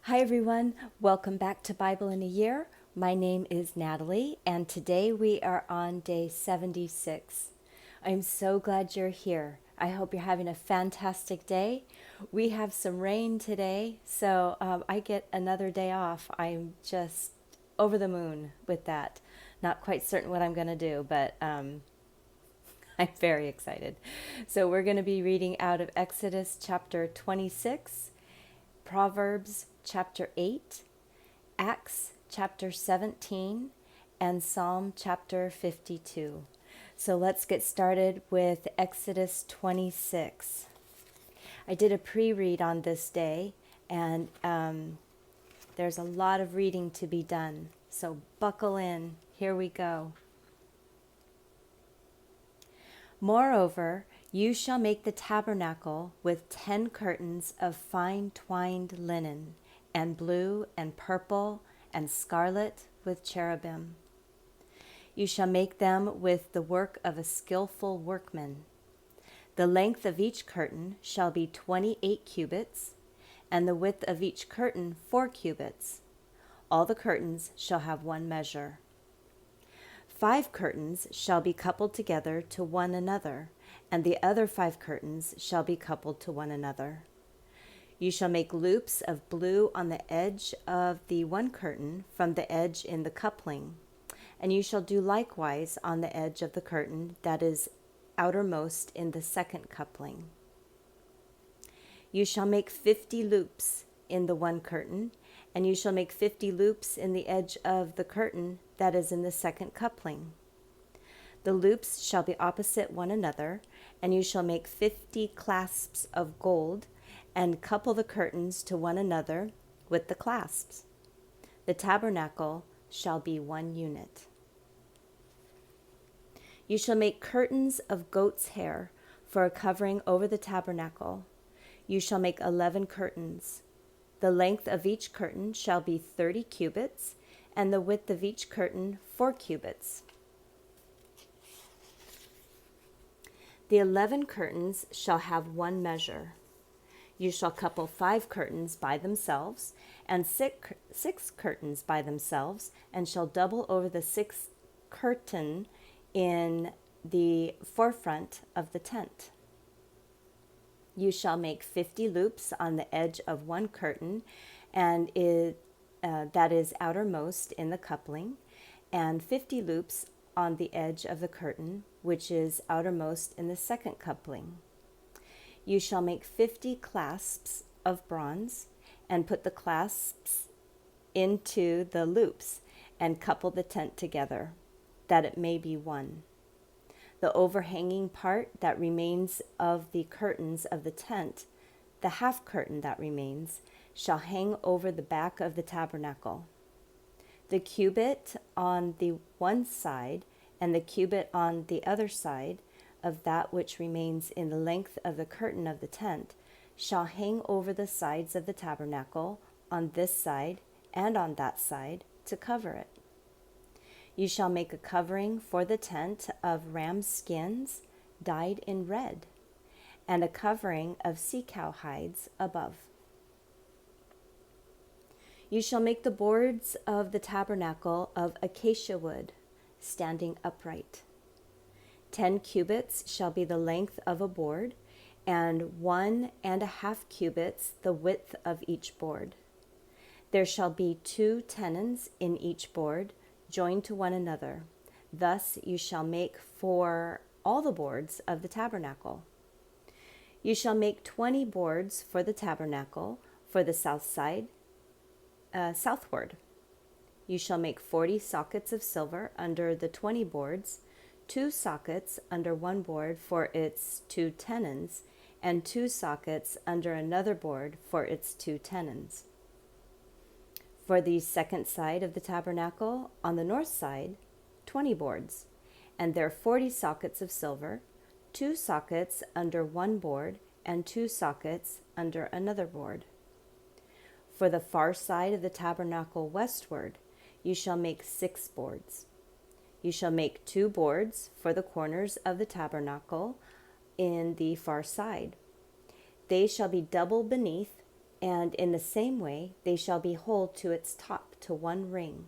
Hi everyone, welcome back to Bible in a Year. My name is Natalie, and today we are on day 76. I'm so glad you're here. I hope you're having a fantastic day. We have some rain today, so I get another day off. I'm just over the moon with that. Not quite certain what I'm going to do, but I'm very excited. So we're going to be reading out of Exodus chapter 26, Proverbs chapter 8, Acts chapter 17, and Psalm chapter 52. So let's get started with Exodus 26. I did a pre-read on this day, and there's a lot of reading to be done. So buckle in. Here we go. Moreover, you shall make the tabernacle with 10 curtains of fine twined linen, and blue and purple and scarlet with cherubim. You shall make them with the work of a skillful workman. The length of each curtain shall be 28 cubits, and the width of each curtain 4 cubits. All the curtains shall have one measure. 5 curtains shall be coupled together to one another, and the other 5 curtains shall be coupled to one another. You shall make loops of blue on the edge of the one curtain from the edge in the coupling, and you shall do likewise on the edge of the curtain that is outermost in the second coupling. You shall make 50 loops in the one curtain, and you shall make 50 loops in the edge of the curtain that is in the second coupling. The loops shall be opposite one another, and you shall make 50 clasps of gold, and couple the curtains to one another with the clasps. The tabernacle shall be one unit. You shall make curtains of goat's hair for a covering over the tabernacle. You shall make 11 curtains. The length of each curtain shall be 30 cubits, and the width of each curtain 4 cubits. The 11 curtains shall have one measure. You shall couple 5 curtains by themselves, and 6 curtains by themselves, and shall double over the 6th curtain in the forefront of the tent. You shall make 50 loops on the edge of one curtain, and that is outermost in the coupling, and 50 loops on the edge of the curtain, which is outermost in the second coupling. You shall make 50 clasps of bronze, and put the clasps into the loops, and couple the tent together, that it may be one. The overhanging part that remains of the curtains of the tent, the half curtain that remains, shall hang over the back of the tabernacle. The cubit on the one side and the cubit on the other side of that which remains in the length of the curtain of the tent shall hang over the sides of the tabernacle on this side and on that side to cover it. You shall make a covering for the tent of ram's skins dyed in red, and a covering of sea-cow hides above. You shall make the boards of the tabernacle of acacia wood, standing upright. 10 cubits shall be the length of a board, and 1.5 cubits the width of each board. There shall be 2 tenons in each board, joined to one another. Thus you shall make for all the boards of the tabernacle. You shall make 20 boards for the tabernacle for the south side, southward. You shall make 40 sockets of silver under the 20 boards, 2 sockets under one board for its 2 tenons, and 2 sockets under another board for its 2 tenons. For the second side of the tabernacle, on the north side, 20 boards, and there 40 sockets of silver, 2 sockets under one board, and 2 sockets under another board. For the far side of the tabernacle westward, you shall make 6 boards. You shall make 2 boards for the corners of the tabernacle in the far side. They shall be double beneath And in the same way they shall be whole to its top, to one ring.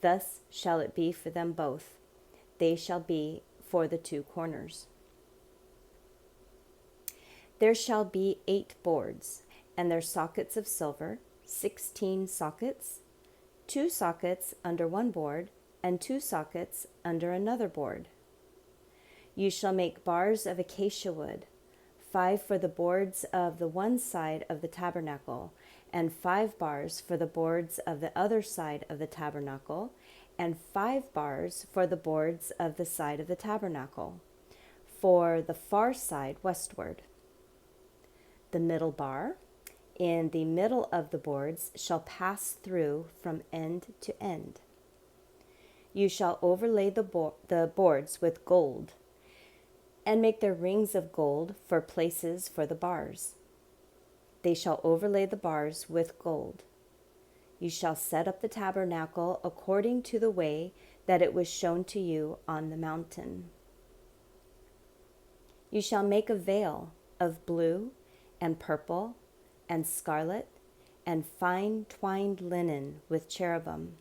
Thus shall it be for them both. They shall be for the two corners. There shall be 8 boards, and their sockets of silver, 16 sockets, 2 sockets under one board, and 2 sockets under another board. You shall make bars of acacia wood, 5 for the boards of the one side of the tabernacle, and 5 bars for the boards of the other side of the tabernacle, and 5 bars for the boards of the side of the tabernacle, for the far side westward. The middle bar in the middle of the boards shall pass through from end to end. You shall overlay the boards with gold, and make their rings of gold for places for the bars. They shall overlay the bars with gold. You shall set up the tabernacle according to the way that it was shown to you on the mountain. You shall make a veil of blue and purple and scarlet and fine twined linen with cherubim.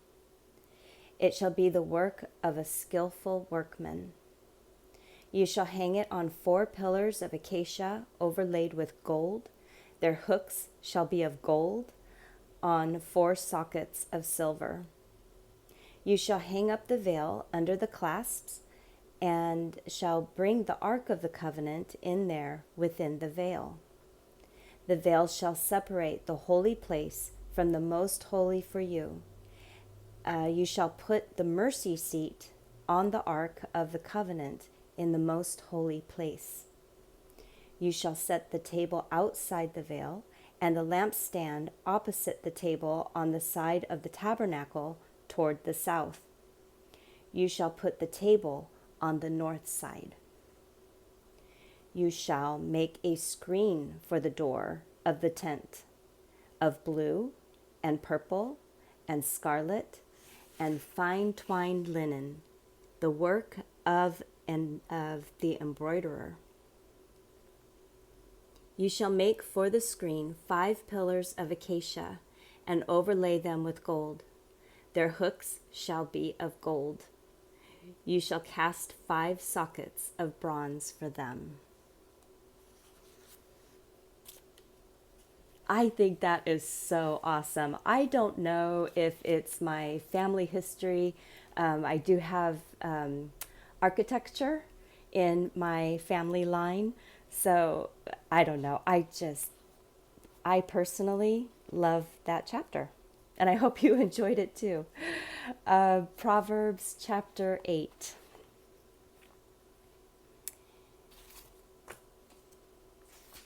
It shall be the work of a skillful workman. You shall hang it on 4 pillars of acacia overlaid with gold. Their hooks shall be of gold on 4 sockets of silver. You shall hang up the veil under the clasps, and shall bring the ark of the covenant in there within the veil. The veil shall separate the holy place from the most holy for you. You shall put the mercy seat on the ark of the covenant in the most holy place. You shall set the table outside the veil, and the lampstand opposite the table on the side of the tabernacle toward the south. You shall put the table on the north side. You shall make a screen for the door of the tent of blue and purple and scarlet and fine twined linen, the work of the embroiderer. You shall make for the screen 5 pillars of acacia, and overlay them with gold. Their hooks shall be of gold. You shall cast 5 sockets of bronze for them. I think that is so awesome. I don't know if it's my family history. I do have architecture in my family line. So I don't know. I personally love that chapter. And I hope you enjoyed it too. Proverbs chapter 8.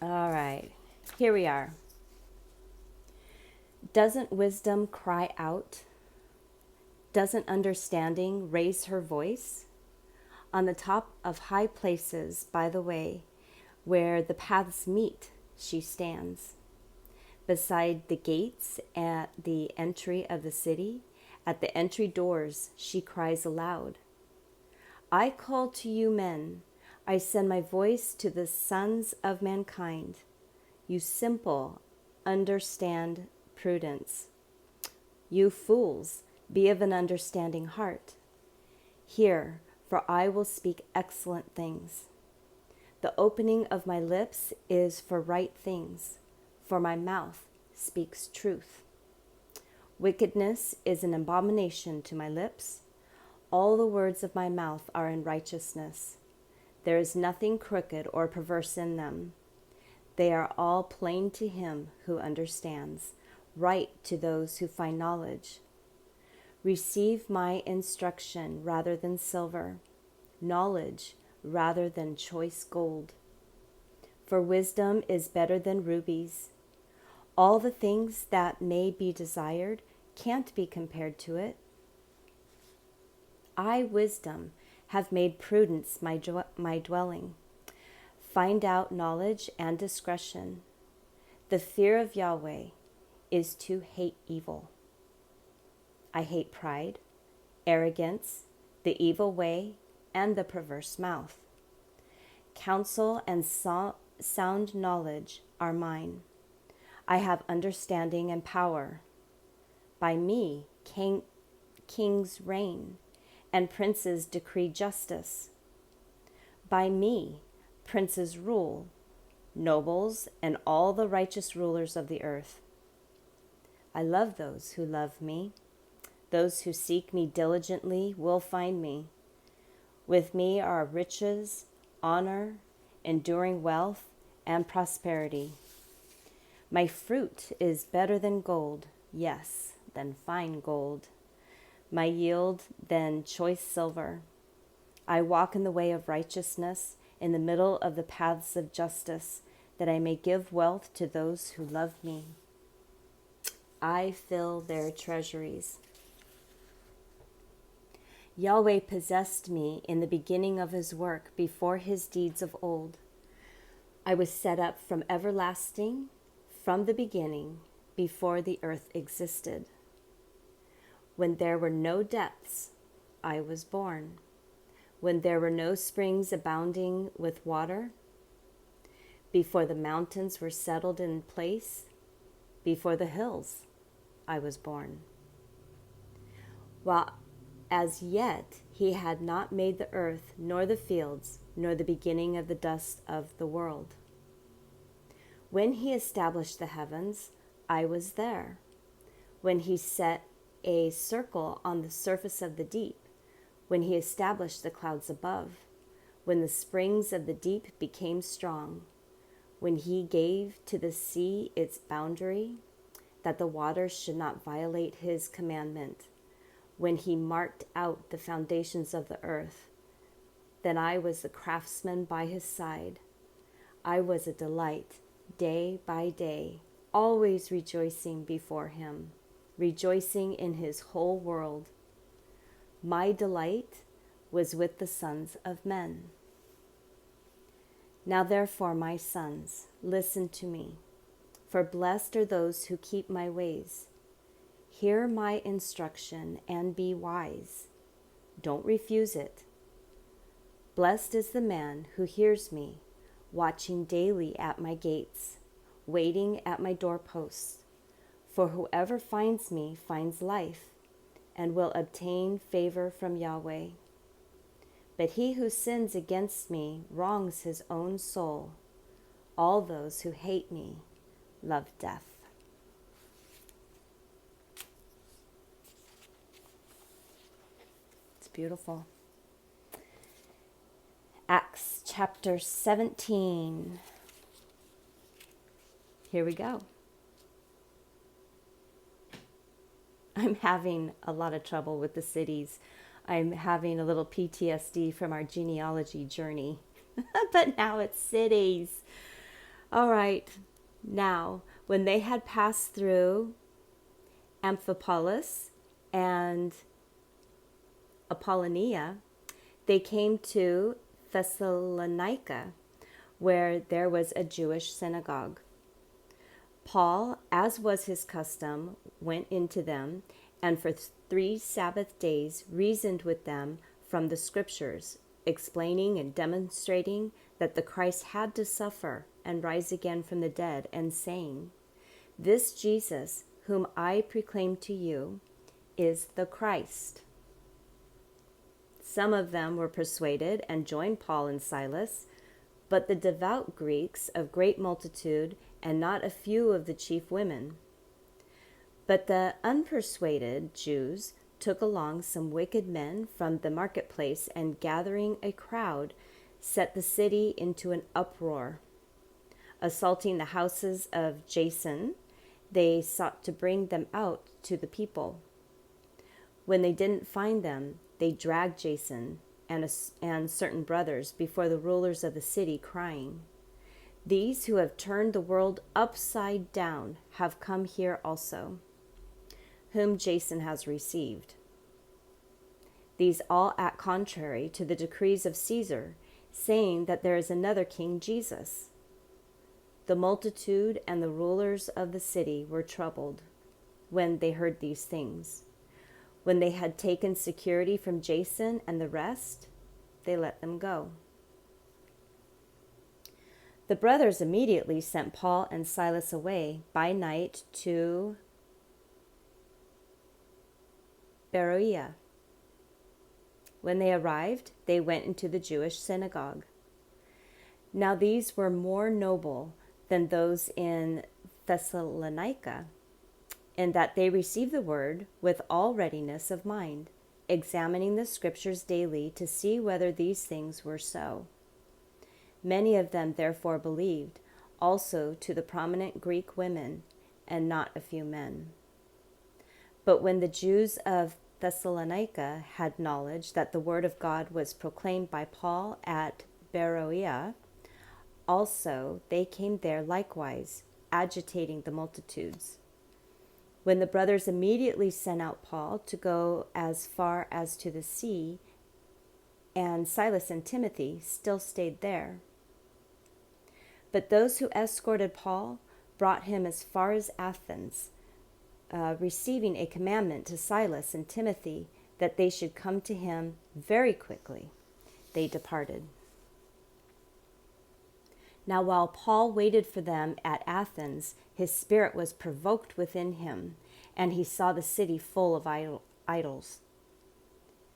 All right, here we are. Doesn't wisdom cry out? Doesn't understanding raise her voice? On the top of high places by the way, where the paths meet, she stands. Beside the gates at the entry of the city, at the entry doors, she cries aloud. I call to you men, I send my voice to the sons of mankind. You simple, understand prudence. You fools, be of an understanding heart. Hear, for I will speak excellent things. The opening of my lips is for right things, for my mouth speaks truth. Wickedness is an abomination to my lips. All the words of my mouth are in righteousness. There is nothing crooked or perverse in them. They are all plain to him who understands, right to those who find knowledge. Receive my instruction rather than silver, knowledge rather than choice gold. For wisdom is better than rubies. All the things that may be desired can't be compared to it. I, wisdom, have made prudence my dwelling. Find out knowledge and discretion. The fear of Yahweh is to hate evil. I hate pride, arrogance, the evil way, and the perverse mouth. Counsel and sound knowledge are mine. I have understanding and power. By me, kings reign, and princes decree justice. By me, princes rule, nobles, and all the righteous rulers of the earth. I love those who love me. Those who seek me diligently will find me. With me are riches, honor, enduring wealth, and prosperity. My fruit is better than gold, yes, than fine gold. My yield than choice silver. I walk in the way of righteousness, in the middle of the paths of justice, that I may give wealth to those who love me. I fill their treasuries. Yahweh possessed me in the beginning of his work, before his deeds of old. I was set up from everlasting, from the beginning, before the earth existed. When there were no depths, I was born. When there were no springs abounding with water, before the mountains were settled in place, before the hills, I was born. While as yet he had not made the earth, nor the fields, nor the beginning of the dust of the world. When he established the heavens, I was there. When he set a circle on the surface of the deep, when he established the clouds above, when the springs of the deep became strong, when he gave to the sea its boundary, that the waters should not violate his commandment, when he marked out the foundations of the earth, then I was the craftsman by his side. I was a delight day by day, always rejoicing before him, rejoicing in his whole world. My delight was with the sons of men. Now therefore, my sons, listen to me, for blessed are those who keep my ways. Hear my instruction and be wise. Don't refuse it. Blessed is the man who hears me, watching daily at my gates, waiting at my doorposts. For whoever finds me finds life, and will obtain favor from Yahweh. But he who sins against me wrongs his own soul. All those who hate me love death. It's beautiful. Acts chapter 17. Here we go. I'm having a lot of trouble with the cities. I'm having a little PTSD from our genealogy journey. But now it's cities. All right. Now, when they had passed through Amphipolis and Apollonia, they came to Thessalonica, where there was a Jewish synagogue. Paul, as was his custom, went into them, and for 3 Sabbath days reasoned with them from the Scriptures, explaining and demonstrating that the Christ had to suffer and rise again from the dead, and saying, "This Jesus, whom I proclaim to you, is the Christ." Some of them were persuaded and joined Paul and Silas, but the devout Greeks of great multitude, and not a few of the chief women. But the unpersuaded Jews took along some wicked men from the marketplace, and gathering a crowd, set the city into an uproar. Assaulting the houses of Jason, they sought to bring them out to the people. When they didn't find them, they dragged Jason and certain brothers before the rulers of the city, crying, "These who have turned the world upside down have come here also, whom Jason has received. These all act contrary to the decrees of Caesar, saying that there is another king, Jesus." The multitude and the rulers of the city were troubled when they heard these things. When they had taken security from Jason and the rest, they let them go. The brothers immediately sent Paul and Silas away by night to Beroea. When they arrived, they went into the Jewish synagogue. Now these were more noble than those in Thessalonica, in that they received the word with all readiness of mind, examining the scriptures daily to see whether these things were so. Many of them therefore believed, also to the prominent Greek women, and not a few men. But when the Jews of Thessalonica had knowledge that the word of God was proclaimed by Paul at Beroea, also they came there likewise, agitating the multitudes. When the brothers immediately sent out Paul to go as far as to the sea, and Silas and Timothy still stayed there. But those who escorted Paul brought him as far as Athens, receiving a commandment to Silas and Timothy that they should come to him very quickly. They departed. Now while Paul waited for them at Athens, his spirit was provoked within him, and he saw the city full of idols.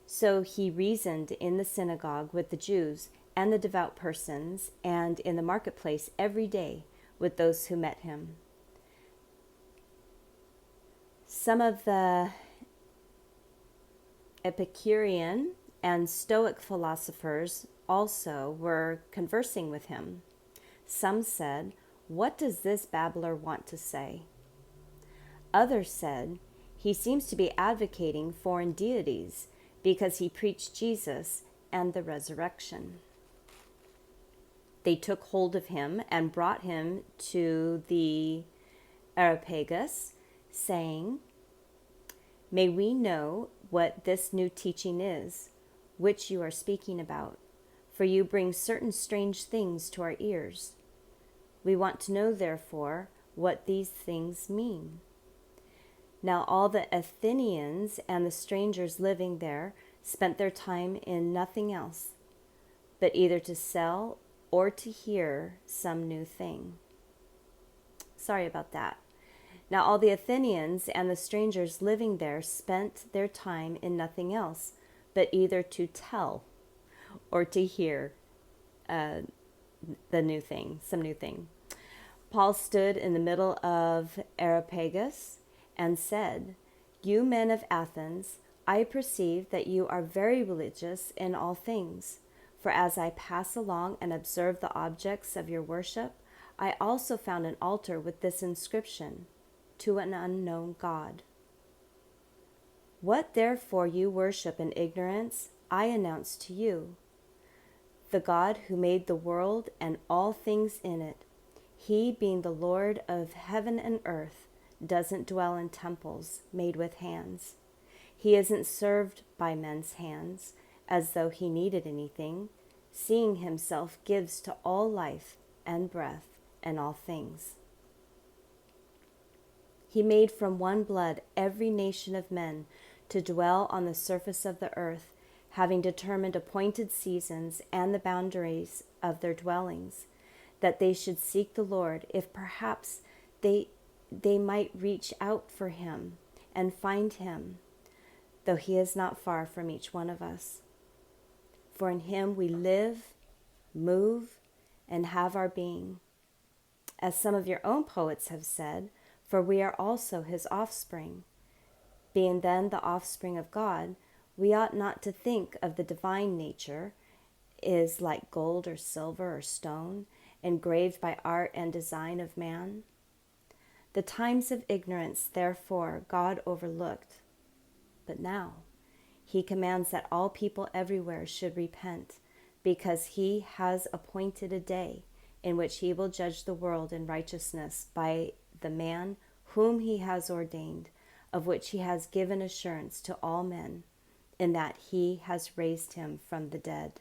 So he reasoned in the synagogue with the Jews and the devout persons, and in the marketplace every day with those who met him. Some of the Epicurean and Stoic philosophers also were conversing with him. Some said, "What does this babbler want to say?" Others said, "He seems to be advocating foreign deities because he preached Jesus and the resurrection." They took hold of him and brought him to the Areopagus, saying, "May we know what this new teaching is, which you are speaking about, for you bring certain strange things to our ears. We want to know, therefore, what these things mean." Now all the Athenians and the strangers living there spent their time in nothing else, but either to sell or to hear some new thing. Sorry about that. Now all the Athenians and the strangers living there spent their time in nothing else, but either to tell or to hear some new thing. Paul stood in the middle of Areopagus and said, "You men of Athens, I perceive that you are very religious in all things. For as I pass along and observe the objects of your worship, I also found an altar with this inscription, 'To an unknown God.' What therefore you worship in ignorance, I announce to you. The God who made the world and all things in it, he being the Lord of heaven and earth, doesn't dwell in temples made with hands. He isn't served by men's hands as though he needed anything, seeing himself gives to all life and breath and all things. He made from one blood every nation of men to dwell on the surface of the earth, having determined appointed seasons and the boundaries of their dwellings, that they should seek the Lord, if perhaps they might reach out for him and find him, though he is not far from each one of us. For in him we live, move, and have our being. As some of your own poets have said, for we are also his offspring. Being then the offspring of God, we ought not to think of the divine nature is like gold or silver or stone, engraved by art and design of man. The times of ignorance, therefore, God overlooked. But now he commands that all people everywhere should repent, because he has appointed a day in which he will judge the world in righteousness by the man whom he has ordained, of which he has given assurance to all men, in that he has raised him from the dead.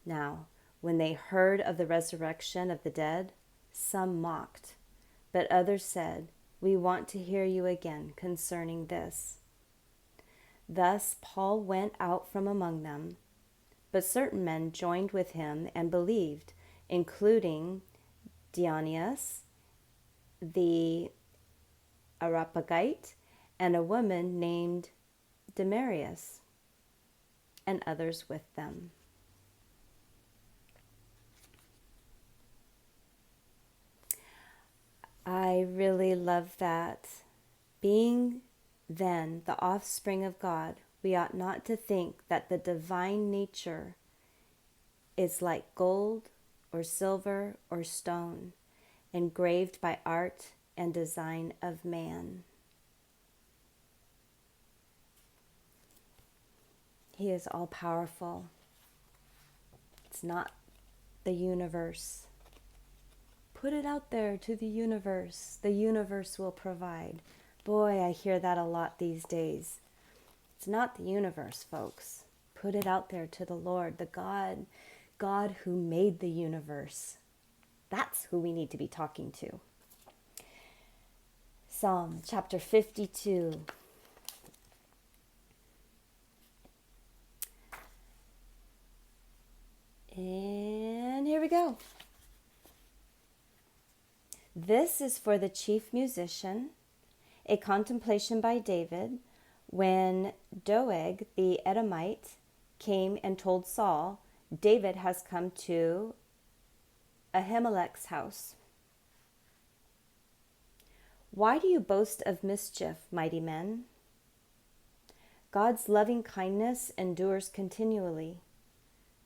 Now, when they heard of the resurrection of the dead, some mocked, but others said, "We want to hear you again concerning this." Thus Paul went out from among them, but certain men joined with him and believed, including Dionysius, the Areopagite, and a woman named Damaris, and others with them. I really love that. Being then the offspring of God, we ought not to think that the divine nature is like gold or silver or stone, engraved by art and design of man. He is all-powerful. It's not the universe. Put it out there to the universe. The universe will provide. Boy, I hear that a lot these days. It's not the universe, folks. Put it out there to the Lord, the God who made the universe. That's who we need to be talking to. Psalm chapter 52. And here we go. This is for the chief musician, a contemplation by David, when Doeg the Edomite came and told Saul, David has come to Ahimelech's house. Why do you boast of mischief, mighty men? God's loving kindness endures continually.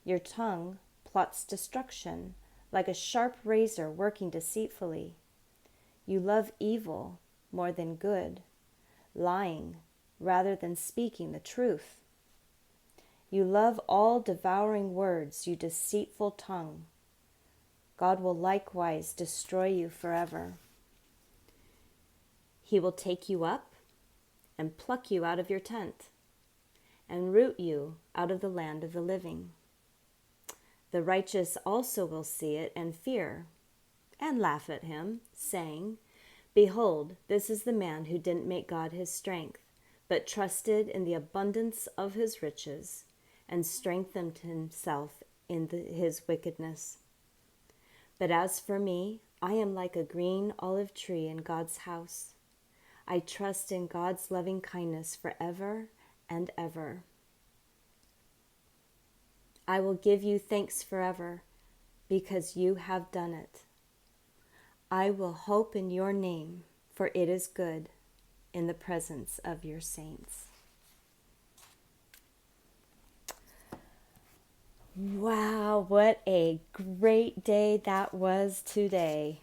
Your tongue plots destruction, like a sharp razor working deceitfully. You love evil more than good, lying rather than speaking the truth. You love all devouring words, you deceitful tongue. God will likewise destroy you forever. He will take you up and pluck you out of your tent and root you out of the land of the living. The righteous also will see it and fear and laugh at him, saying, Behold, this is the man who didn't make God his strength, but trusted in the abundance of his riches and strengthened himself in his wickedness. But as for me, I am like a green olive tree in God's house. I trust in God's loving kindness forever and ever. I will give you thanks forever, because you have done it. I will hope in your name, for it is good in the presence of your saints. Wow, what a great day that was today.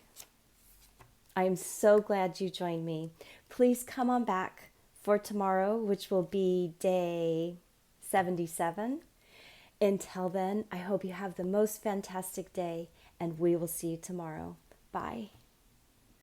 I'm so glad you joined me. Please come on back for tomorrow, which will be day 77. Until then, I hope you have the most fantastic day, and we will see you tomorrow. Bye.